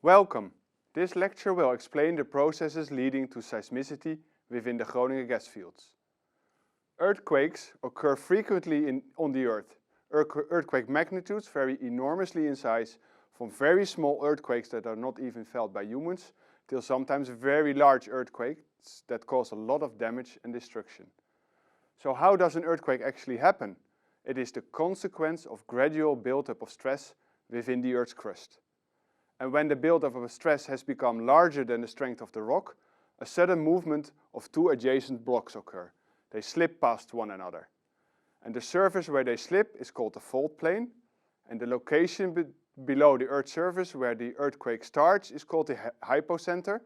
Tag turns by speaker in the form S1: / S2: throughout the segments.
S1: Welcome! This lecture will explain the processes leading to seismicity within the Groningen gas fields. Earthquakes occur frequently on the Earth. Earthquake magnitudes vary enormously in size, from very small earthquakes that are not even felt by humans, till sometimes very large earthquakes that cause a lot of damage and destruction. So how does an earthquake actually happen? It is the consequence of gradual buildup of stress within the Earth's crust. And when the buildup of stress has become larger than the strength of the rock, a sudden movement of two adjacent blocks occur. They slip past one another. And the surface where they slip is called the fault plane, and the location below the Earth's surface where the earthquake starts is called the hypocenter,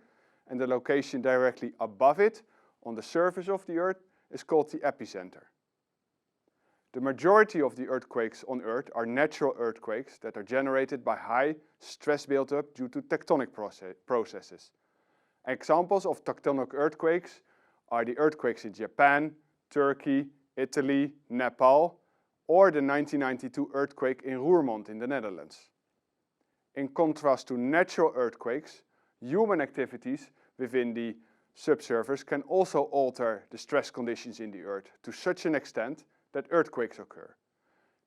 S1: and the location directly above it on the surface of the Earth is called the epicenter. The majority of the earthquakes on Earth are natural earthquakes that are generated by high stress buildup due to tectonic processes. Examples of tectonic earthquakes are the earthquakes in Japan, Turkey, Italy, Nepal, or the 1992 earthquake in Roermond in the Netherlands. In contrast to natural earthquakes, human activities within the subsurface can also alter the stress conditions in the Earth to such an extent that earthquakes occur.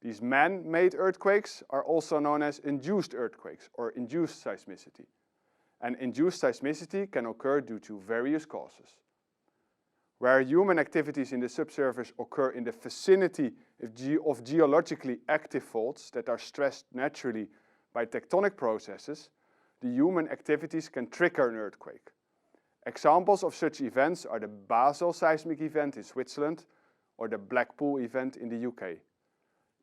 S1: These man-made earthquakes are also known as induced earthquakes or induced seismicity. And induced seismicity can occur due to various causes. Where human activities in the subsurface occur in the vicinity of geologically active faults that are stressed naturally by tectonic processes, the human activities can trigger an earthquake. Examples of such events are the Basel seismic event in Switzerland or the Blackpool event in the UK.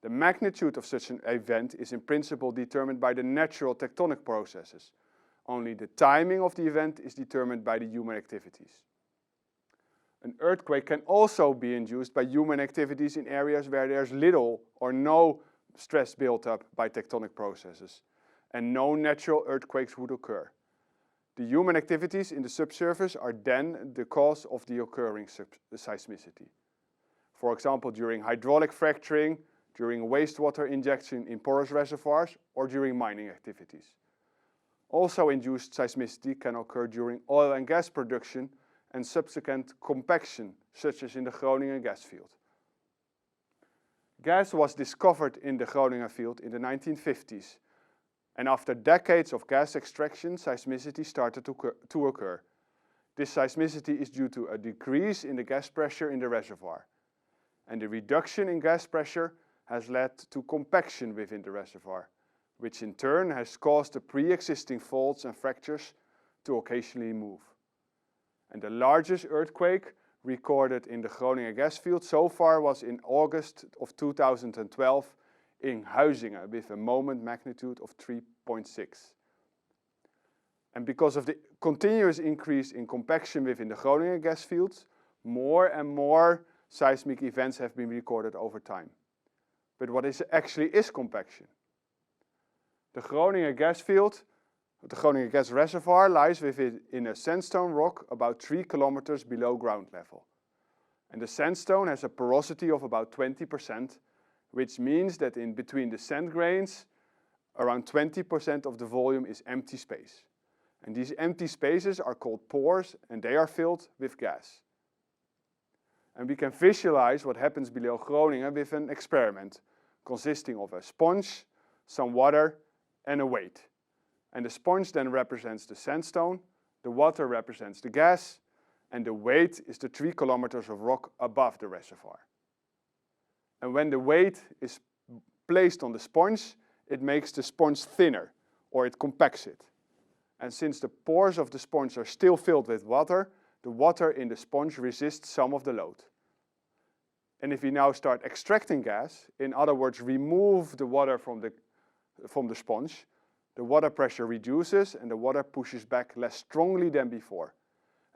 S1: The magnitude of such an event is in principle determined by the natural tectonic processes. Only the timing of the event is determined by the human activities. An earthquake can also be induced by human activities in areas where there's little or no stress built up by tectonic processes, and no natural earthquakes would occur. The human activities in the subsurface are then the cause of the occurring seismicity. For example, during hydraulic fracturing, during wastewater injection in porous reservoirs, or during mining activities. Also induced seismicity can occur during oil and gas production and subsequent compaction, such as in the Groningen gas field. Gas was discovered in the Groningen field in the 1950s, and after decades of gas extraction, seismicity started to occur. This seismicity is due to a decrease in the gas pressure in the reservoir. And the reduction in gas pressure has led to compaction within the reservoir, which in turn has caused the pre-existing faults and fractures to occasionally move. And the largest earthquake recorded in the Groningen gas field so far was in August of 2012 in Huizinge with a moment magnitude of 3.6. And because of the continuous increase in compaction within the Groningen gas fields, more and more seismic events have been recorded over time. But what actually is compaction? The Groningen gas field, the Groningen gas reservoir, lies in a sandstone rock about 3 kilometers below ground level. And the sandstone has a porosity of about 20%, which means that in between the sand grains, around 20% of the volume is empty space. And these empty spaces are called pores, and they are filled with gas. And we can visualize what happens below Groningen with an experiment consisting of a sponge, some water, and a weight. And the sponge then represents the sandstone, the water represents the gas, and the weight is the 3 kilometers of rock above the reservoir. And when the weight is placed on the sponge, it makes the sponge thinner, or it compacts it. And since the pores of the sponge are still filled with water, the water in the sponge resists some of the load. And if we now start extracting gas, in other words, remove the water from the sponge, the water pressure reduces and the water pushes back less strongly than before.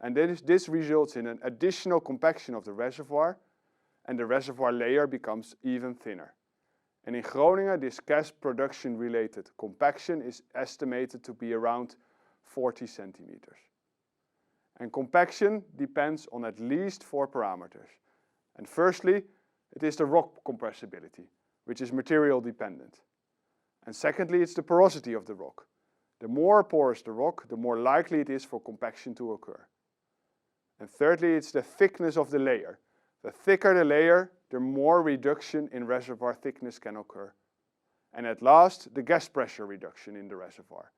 S1: And this results in an additional compaction of the reservoir, and the reservoir layer becomes even thinner. And in Groningen, this gas production related compaction is estimated to be around 40 centimeters. And compaction depends on at least 4 parameters. And firstly, it is the rock compressibility, which is material dependent. And secondly, it's the porosity of the rock. The more porous the rock, the more likely it is for compaction to occur. And thirdly, it's the thickness of the layer. The thicker the layer, the more reduction in reservoir thickness can occur. And at last, the gas pressure reduction in the reservoir.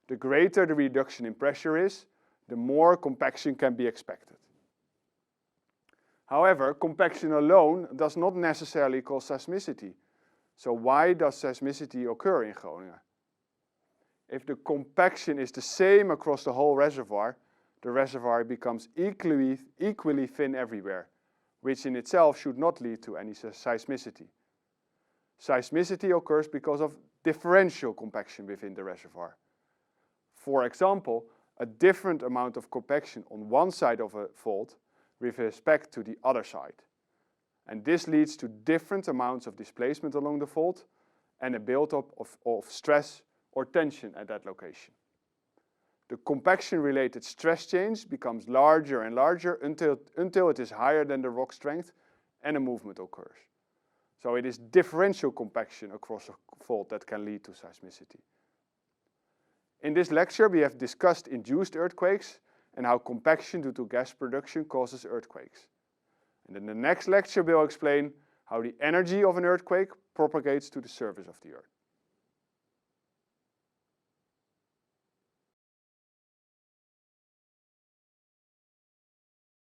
S1: The greater the reduction in pressure is, the more compaction can be expected. However, compaction alone does not necessarily cause seismicity. So why does seismicity occur in Groningen? If the compaction is the same across the whole reservoir, the reservoir becomes equally thin everywhere, which in itself should not lead to any seismicity. Seismicity occurs because of differential compaction within the reservoir. For example, a different amount of compaction on one side of a fault with respect to the other side. And this leads to different amounts of displacement along the fault and a buildup of stress or tension at that location. The compaction-related stress change becomes larger and larger until it is higher than the rock strength and a movement occurs. So it is differential compaction across a fault that can lead to seismicity. In this lecture, we have discussed induced earthquakes and how compaction due to gas production causes earthquakes. And in the next lecture, we'll explain how the energy of an earthquake propagates to the surface of the Earth.